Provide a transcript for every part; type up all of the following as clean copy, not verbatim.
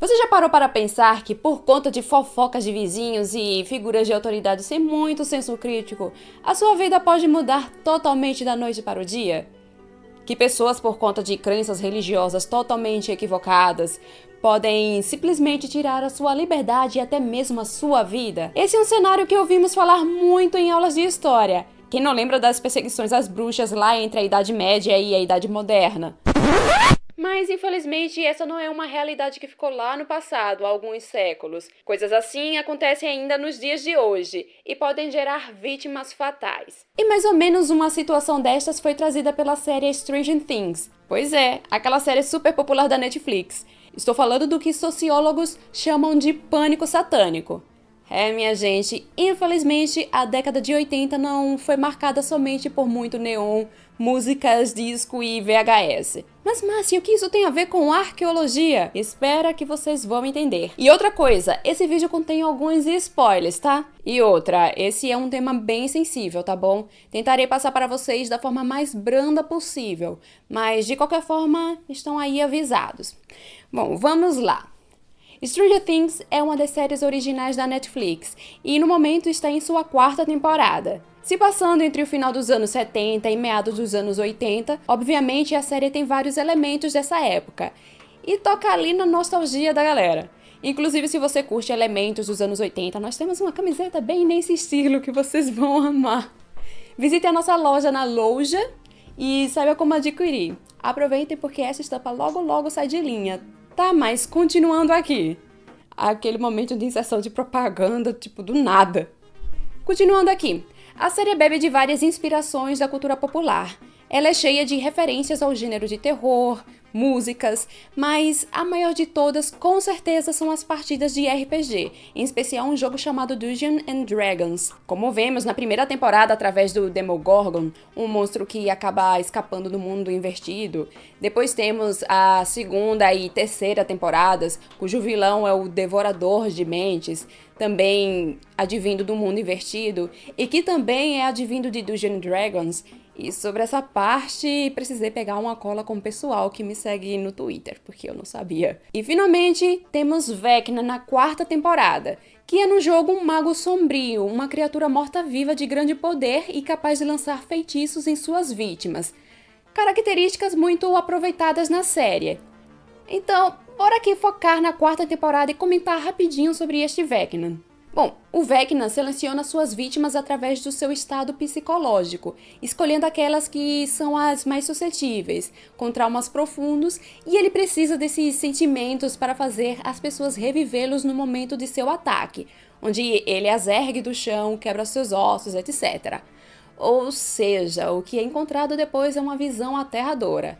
Você já parou para pensar que por conta de fofocas de vizinhos e figuras de autoridade sem muito senso crítico, a sua vida pode mudar totalmente da noite para o dia? Que pessoas, por conta de crenças religiosas totalmente equivocadas, podem simplesmente tirar a sua liberdade e até mesmo a sua vida? Esse é um cenário que ouvimos falar muito em aulas de história. Quem não lembra das perseguições às bruxas lá entre a Idade Média e a Idade Moderna? Mas, infelizmente, essa não é uma realidade que ficou lá no passado, há alguns séculos. Coisas assim acontecem ainda nos dias de hoje e podem gerar vítimas fatais. E mais ou menos uma situação destas foi trazida pela série Stranger Things. Pois é, aquela série super popular da Netflix. Estou falando do que sociólogos chamam de pânico satânico. Minha gente, infelizmente a década de 80 não foi marcada somente por muito neon, músicas, disco e VHS. Mas Márcia, o que isso tem a ver com arqueologia? Espera que vocês vão entender. E outra coisa, esse vídeo contém alguns spoilers, tá? E outra, esse é um tema bem sensível, tá bom? Tentarei passar para vocês da forma mais branda possível, mas de qualquer forma, estão aí avisados. Bom, vamos lá. Stranger Things é uma das séries originais da Netflix e no momento está em sua 4ª temporada. Se passando entre o final dos anos 70 e meados dos anos 80, obviamente a série tem vários elementos dessa época e toca ali na nostalgia da galera. Inclusive, se você curte elementos dos anos 80, nós temos uma camiseta bem nesse estilo que vocês vão amar. Visite a nossa loja na Loja e saiba como adquirir. Aproveitem porque essa estampa logo sai de linha. Tá, mas continuando aqui. Aquele momento de inserção de propaganda, tipo, do nada. Continuando aqui. A série bebe de várias inspirações da cultura popular. Ela é cheia de referências ao gênero de terror, músicas, mas a maior de todas, com certeza, são as partidas de RPG, em especial um jogo chamado Dungeons and Dragons. Como vemos na primeira temporada através do Demogorgon, um monstro que acaba escapando do mundo invertido. Depois temos a 2ª e 3ª temporadas, cujo vilão é o Devorador de Mentes, também advindo do mundo invertido, e que também é advindo de Dungeons and Dragons. E sobre essa parte, precisei pegar uma cola com o pessoal que me segue no Twitter, porque eu não sabia. E finalmente, temos Vecna na 4ª temporada, que é no jogo um mago sombrio, uma criatura morta-viva de grande poder e capaz de lançar feitiços em suas vítimas. Características muito aproveitadas na série. Então, bora aqui focar na 4ª temporada e comentar rapidinho sobre este Vecna. Bom, o Vecna seleciona suas vítimas através do seu estado psicológico, escolhendo aquelas que são as mais suscetíveis, com traumas profundos, e ele precisa desses sentimentos para fazer as pessoas revivê-los no momento de seu ataque, onde ele as ergue do chão, quebra seus ossos, etc. Ou seja, o que é encontrado depois é uma visão aterradora.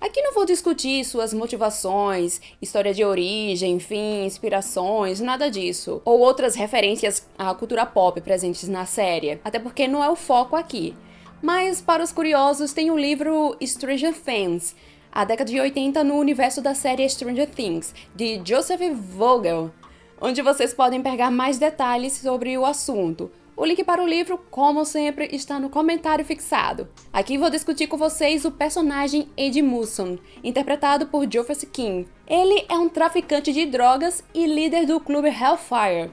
Aqui não vou discutir suas motivações, história de origem, enfim, inspirações, nada disso. Ou outras referências à cultura pop presentes na série, até porque não é o foco aqui. Mas, para os curiosos, tem o livro Stranger Things, a década de 80 no universo da série Stranger Things, de Joseph Vogel, onde vocês podem pegar mais detalhes sobre o assunto. O link para o livro, como sempre, está no comentário fixado. Aqui vou discutir com vocês o personagem Ed Musson, interpretado por Joseph King. Ele é um traficante de drogas e líder do clube Hellfire,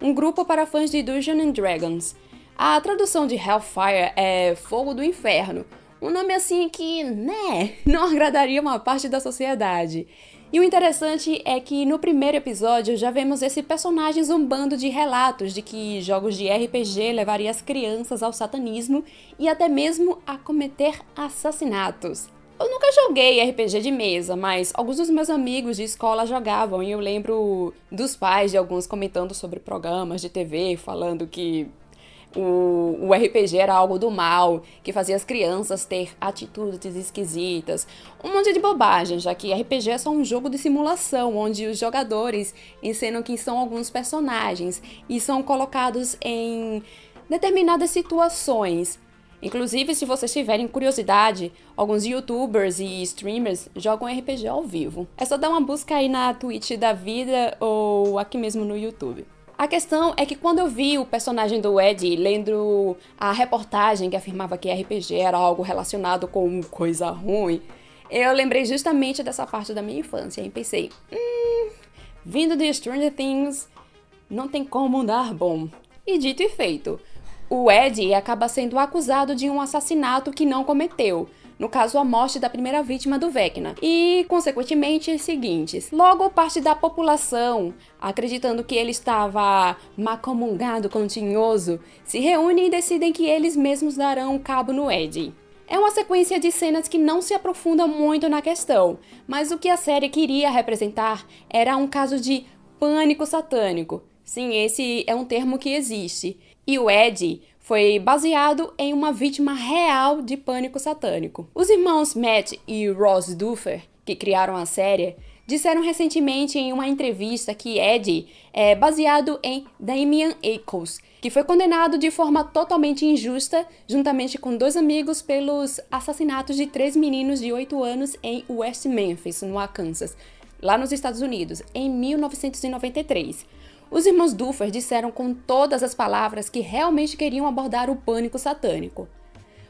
um grupo para fãs de Dungeons and Dragons. A tradução de Hellfire é Fogo do Inferno, um nome assim que, não agradaria uma parte da sociedade. E o interessante é que no primeiro episódio já vemos esse personagem zombando de relatos de que jogos de RPG levariam as crianças ao satanismo e até mesmo a cometer assassinatos. Eu nunca joguei RPG de mesa, mas alguns dos meus amigos de escola jogavam e eu lembro dos pais de alguns comentando sobre programas de TV, falando que o RPG era algo do mal, que fazia as crianças ter atitudes esquisitas. Um monte de bobagem, já que RPG é só um jogo de simulação, onde os jogadores encenam quem são alguns personagens e são colocados em determinadas situações. Inclusive, se vocês tiverem curiosidade, alguns youtubers e streamers jogam RPG ao vivo. É só dar uma busca aí na Twitch da vida ou aqui mesmo no YouTube. A questão é que quando eu vi o personagem do Ed lendo a reportagem que afirmava que RPG era algo relacionado com coisa ruim, eu lembrei justamente dessa parte da minha infância e pensei, Vindo de Stranger Things, não tem como dar bom. E dito e feito, o Ed acaba sendo acusado de um assassinato que não cometeu, no caso a morte da primeira vítima do Vecna, e, consequentemente, os seguintes. Logo, parte da população, acreditando que ele estava macomungado com o Tinhoso, se reúne e decidem que eles mesmos darão cabo no Ed. É uma sequência de cenas que não se aprofunda muito na questão, mas o que a série queria representar era um caso de pânico satânico. Sim, esse é um termo que existe. E o Ed foi baseado em uma vítima real de pânico satânico. Os irmãos Matt e Ross Duffer, que criaram a série, disseram recentemente em uma entrevista que Ed é baseado em Damien Echols, que foi condenado de forma totalmente injusta, juntamente com 2 amigos, pelos assassinatos de 3 meninos de 8 anos em West Memphis, no Arkansas, lá nos Estados Unidos, em 1993. Os irmãos Duffer disseram com todas as palavras que realmente queriam abordar o pânico satânico.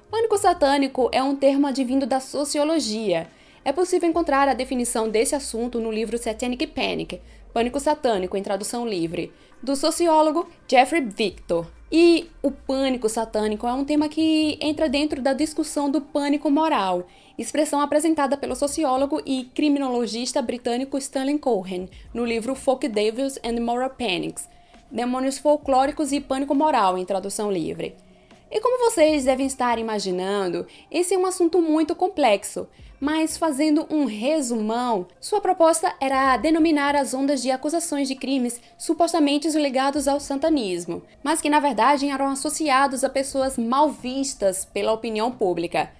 Pânico satânico é um termo advindo da sociologia. É possível encontrar a definição desse assunto no livro Satanic Panic, Pânico Satânico em tradução livre, do sociólogo Jeffrey Victor. E o pânico satânico é um tema que entra dentro da discussão do pânico moral, expressão apresentada pelo sociólogo e criminologista britânico Stanley Cohen no livro Folk Devils and Moral Panics, Demônios Folclóricos e Pânico Moral em tradução livre. E como vocês devem estar imaginando, esse é um assunto muito complexo, mas fazendo um resumão, sua proposta era denominar as ondas de acusações de crimes supostamente ligados ao satanismo, mas que na verdade eram associados a pessoas mal vistas pela opinião pública,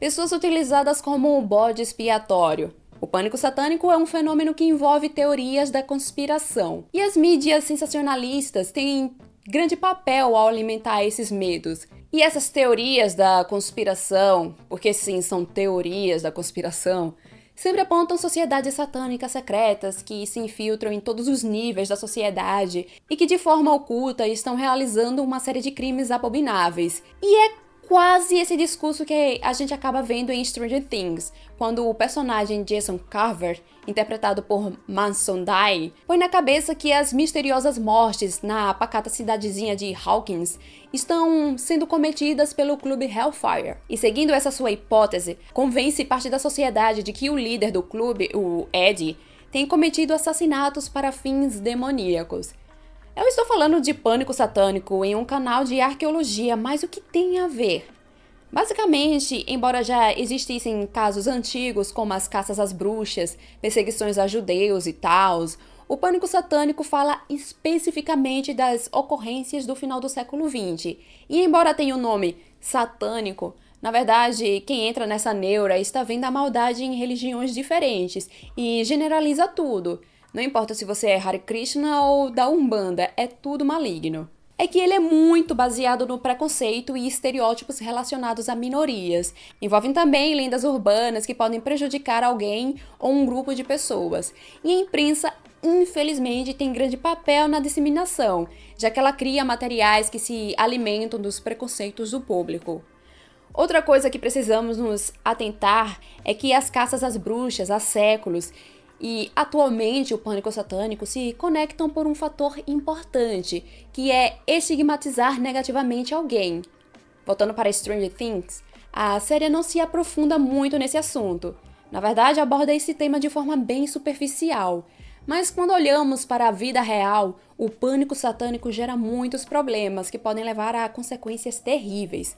pessoas utilizadas como um bode expiatório. O pânico satânico é um fenômeno que envolve teorias da conspiração, e as mídias sensacionalistas têm grande papel ao alimentar esses medos. E essas teorias da conspiração, porque sim, são teorias da conspiração, sempre apontam sociedades satânicas secretas que se infiltram em todos os níveis da sociedade e que de forma oculta estão realizando uma série de crimes abomináveis. E é quase esse discurso que a gente acaba vendo em Stranger Things, quando o personagem Jason Carver, interpretado por Manson Dye, põe na cabeça que as misteriosas mortes na pacata cidadezinha de Hawkins estão sendo cometidas pelo clube Hellfire. E seguindo essa sua hipótese, convence parte da sociedade de que o líder do clube, o Ed, tem cometido assassinatos para fins demoníacos. Eu estou falando de pânico satânico em um canal de arqueologia, mas o que tem a ver? Basicamente, embora já existissem casos antigos como as caças às bruxas, perseguições a judeus e tals, o pânico satânico fala especificamente das ocorrências do final do século XX. E embora tenha o nome satânico, na verdade, quem entra nessa neura está vendo a maldade em religiões diferentes e generaliza tudo. Não importa se você é Hare Krishna ou da Umbanda, é tudo maligno. É que ele é muito baseado no preconceito e estereótipos relacionados a minorias. Envolvem também lendas urbanas que podem prejudicar alguém ou um grupo de pessoas. E a imprensa, infelizmente, tem grande papel na disseminação, já que ela cria materiais que se alimentam dos preconceitos do público. Outra coisa que precisamos nos atentar é que as caças às bruxas há séculos e atualmente o pânico satânico se conectam por um fator importante, que é estigmatizar negativamente alguém. Voltando para Stranger Things, a série não se aprofunda muito nesse assunto. Na verdade, aborda esse tema de forma bem superficial. Mas quando olhamos para a vida real, o pânico satânico gera muitos problemas que podem levar a consequências terríveis.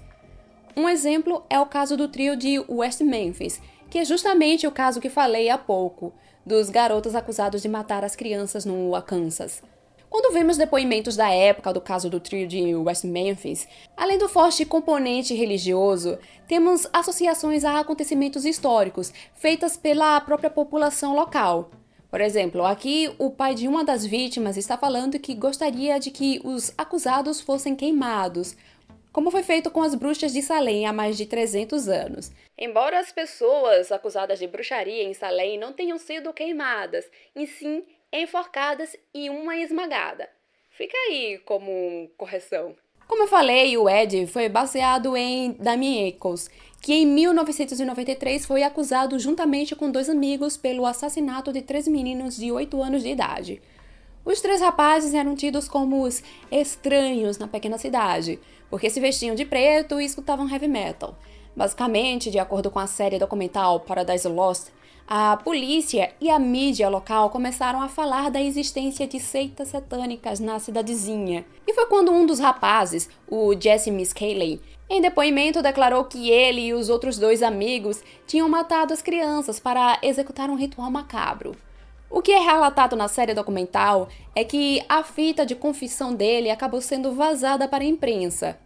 Um exemplo é o caso do trio de West Memphis, que é justamente o caso que falei há pouco, dos garotos acusados de matar as crianças no Arkansas. Quando vemos depoimentos da época do caso do trio de West Memphis, além do forte componente religioso, temos associações a acontecimentos históricos feitas pela própria população local. Por exemplo, aqui o pai de uma das vítimas está falando que gostaria de que os acusados fossem queimados, como foi feito com as bruxas de Salem há mais de 300 anos. Embora as pessoas acusadas de bruxaria em Salem não tenham sido queimadas, e sim enforcadas e uma esmagada. Fica aí como correção. Como eu falei, o Ed foi baseado em Damien Echols, que em 1993 foi acusado juntamente com 2 amigos pelo assassinato de 3 meninos de 8 anos de idade. Os 3 rapazes eram tidos como os estranhos na pequena cidade, porque se vestiam de preto e escutavam heavy metal. Basicamente, de acordo com a série documental Paradise Lost, a polícia e a mídia local começaram a falar da existência de seitas satânicas na cidadezinha. E foi quando um dos rapazes, o Jesse Miscaley, em depoimento declarou que ele e os outros 2 amigos tinham matado as crianças para executar um ritual macabro. O que é relatado na série documental é que a fita de confissão dele acabou sendo vazada para a imprensa.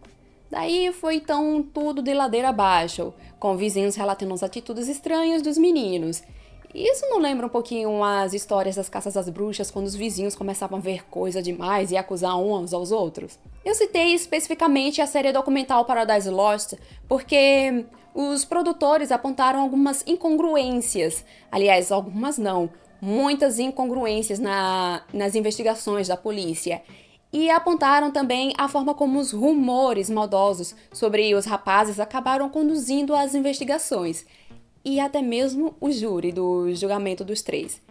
Daí foi então tudo de ladeira abaixo, com vizinhos relatando as atitudes estranhas dos meninos. Isso não lembra um pouquinho as histórias das caças às bruxas, quando os vizinhos começavam a ver coisa demais e acusar uns aos outros? Eu citei especificamente a série documental Paradise Lost porque os produtores apontaram algumas incongruências, aliás, algumas não, muitas incongruências nas investigações da polícia. E apontaram também a forma como os rumores maldosos sobre os rapazes acabaram conduzindo as investigações, e até mesmo o júri do julgamento dos 3.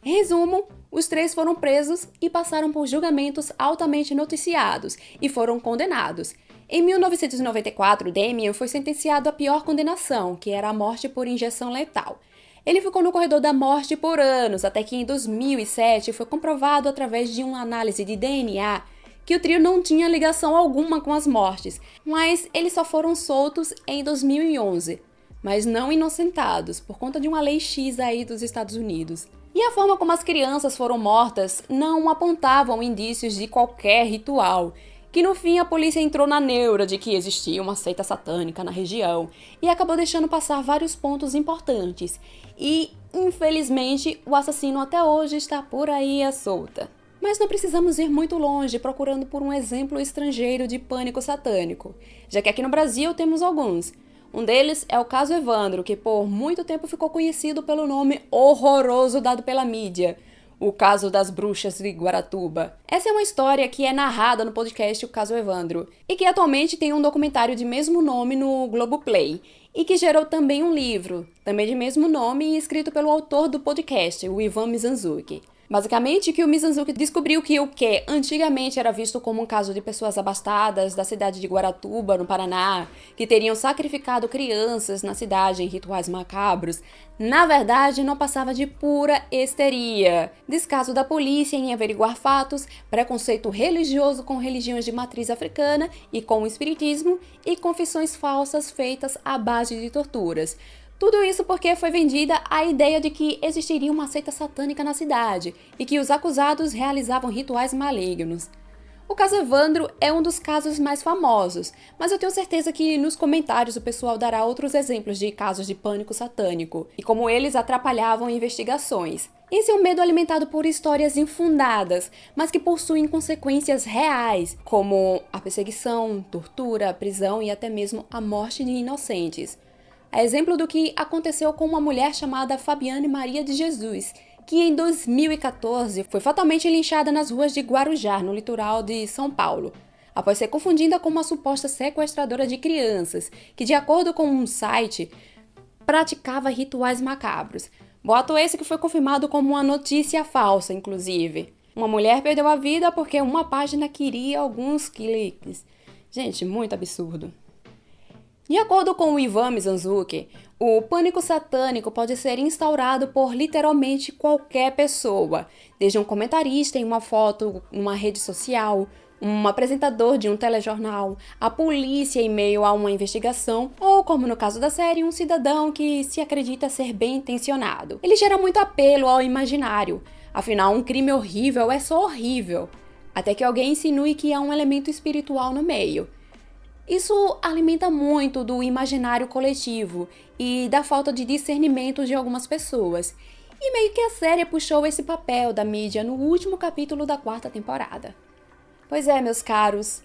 Em resumo, os 3 foram presos e passaram por julgamentos altamente noticiados e foram condenados. Em 1994, Damien foi sentenciado à pior condenação, que era a morte por injeção letal. Ele ficou no corredor da morte por anos, até que em 2007 foi comprovado através de uma análise de DNA que o trio não tinha ligação alguma com as mortes, mas eles só foram soltos em 2011, mas não inocentados, por conta de uma lei X aí dos Estados Unidos. E a forma como as crianças foram mortas não apontavam indícios de qualquer ritual, que no fim a polícia entrou na neura de que existia uma seita satânica na região e acabou deixando passar vários pontos importantes. E, infelizmente, o assassino até hoje está por aí à solta. Mas não precisamos ir muito longe procurando por um exemplo estrangeiro de pânico satânico, já que aqui no Brasil temos alguns. Um deles é o caso Evandro, que por muito tempo ficou conhecido pelo nome horroroso dado pela mídia, o caso das bruxas de Guaratuba. Essa é uma história que é narrada no podcast O Caso Evandro, e que atualmente tem um documentário de mesmo nome no Globoplay, e que gerou também um livro, também de mesmo nome e escrito pelo autor do podcast, o Ivan Mizanzuki. Basicamente, que o Mizanzuki descobriu que o que antigamente era visto como um caso de pessoas abastadas da cidade de Guaratuba, no Paraná, que teriam sacrificado crianças na cidade em rituais macabros, na verdade não passava de pura histeria, descaso da polícia em averiguar fatos, preconceito religioso com religiões de matriz africana e com o espiritismo e confissões falsas feitas à base de torturas. Tudo isso porque foi vendida a ideia de que existiria uma seita satânica na cidade e que os acusados realizavam rituais malignos. O caso Evandro é um dos casos mais famosos, mas eu tenho certeza que nos comentários o pessoal dará outros exemplos de casos de pânico satânico e como eles atrapalhavam investigações. Esse é um medo alimentado por histórias infundadas, mas que possuem consequências reais, como a perseguição, tortura, prisão e até mesmo a morte de inocentes. É exemplo do que aconteceu com uma mulher chamada Fabiane Maria de Jesus, que em 2014 foi fatalmente linchada nas ruas de Guarujá, no litoral de São Paulo, após ser confundida com uma suposta sequestradora de crianças, que, de acordo com um site, praticava rituais macabros. Boato esse que foi confirmado como uma notícia falsa, inclusive. Uma mulher perdeu a vida porque uma página queria alguns cliques. Gente, muito absurdo. De acordo com o Ivan Mizanzuki, o pânico satânico pode ser instaurado por literalmente qualquer pessoa, desde um comentarista em uma foto numa rede social, um apresentador de um telejornal, a polícia em meio a uma investigação, ou, como no caso da série, um cidadão que se acredita ser bem intencionado. Ele gera muito apelo ao imaginário, afinal, um crime horrível é só horrível, até que alguém insinue que há um elemento espiritual no meio. Isso alimenta muito do imaginário coletivo e da falta de discernimento de algumas pessoas. E meio que a série puxou esse papel da mídia no último capítulo da 4ª temporada. Pois é, meus caros,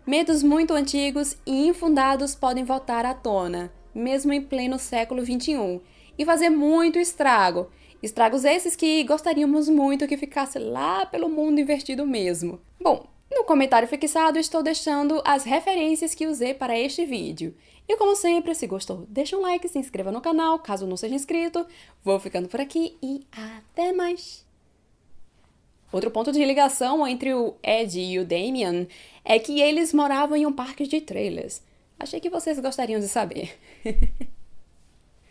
medos muito antigos e infundados podem voltar à tona, mesmo em pleno século XXI, e fazer muito estrago. Estragos esses que gostaríamos muito que ficasse lá pelo mundo invertido mesmo. Bom, no comentário fixado estou deixando as referências que usei para este vídeo. E como sempre, se gostou, deixa um like, se inscreva no canal, caso não seja inscrito. Vou ficando por aqui e até mais! Outro ponto de ligação entre o Ed e o Damian é que eles moravam em um parque de trailers. Achei que vocês gostariam de saber.